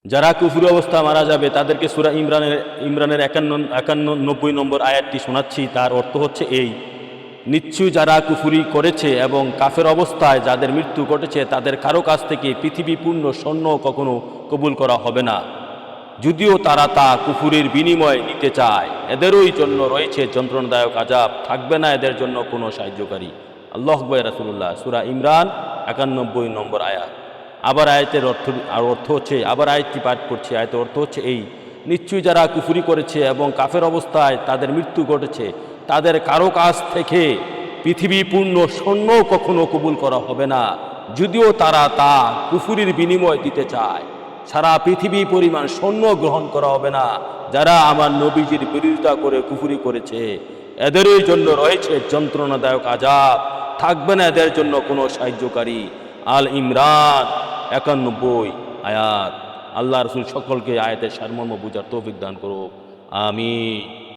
যারা কুফরি অবস্থা মারা যাবে তাদেরকে সূরা ইমরানের 91 নম্বর আয়াতটি শোনাচ্ছি। তার অর্থ হচ্ছে এই: নিশ্চয়ই যারা কুফরি করেছে এবং কাফের অবস্থায় যাদের মৃত্যু ঘটেছে তাদের কারো কাছ থেকে পৃথিবী পূর্ণ স্বর্ণ কখনো কবুল করা হবে না, যদিও তারা তা কুফুরির বিনিময় নিতে চায়। এদেরই জন্য রয়েছে যন্ত্রণাদায়ক আযাব, থাকবে না এদের জন্য কোনো সাহায্যকারী। আল্লাহু আকবার। রাসূলুল্লাহ। সূরা ইমরান 91 নম্বর আয়াত। আবার আয়াতের অর্থ হচ্ছে, আবার আয়াতটি পাঠ করছে। আয়াতের অর্থ হচ্ছে এই: নিশ্চয়ই যারা কুফরি করেছে এবং কাফের অবস্থায় তাদের মৃত্যু ঘটেছে তাদের কারো কাছ থেকে পৃথিবী পূর্ণ স্বর্ণ কখনো কবুল করা হবে না, যদিও তারা তা কুফরির বিনিময় দিতে চায়। সারা পৃথিবী পরিমাণ স্বর্ণ গ্রহণ করা হবে না যারা আমার নবীজির বিরোধিতা করে কুফরি করেছে। এদেরই জন্য রয়েছে যন্ত্রণাদায়ক আযাব, থাকবে না এদের জন্য কোনো সাহায্যকারী। আল ইমরান 91 আয়াত। আল্লাহ রাসূল সকলকে আয়াতের সারমর্ম বুঝার তৌফিক দান করুক। আমিন।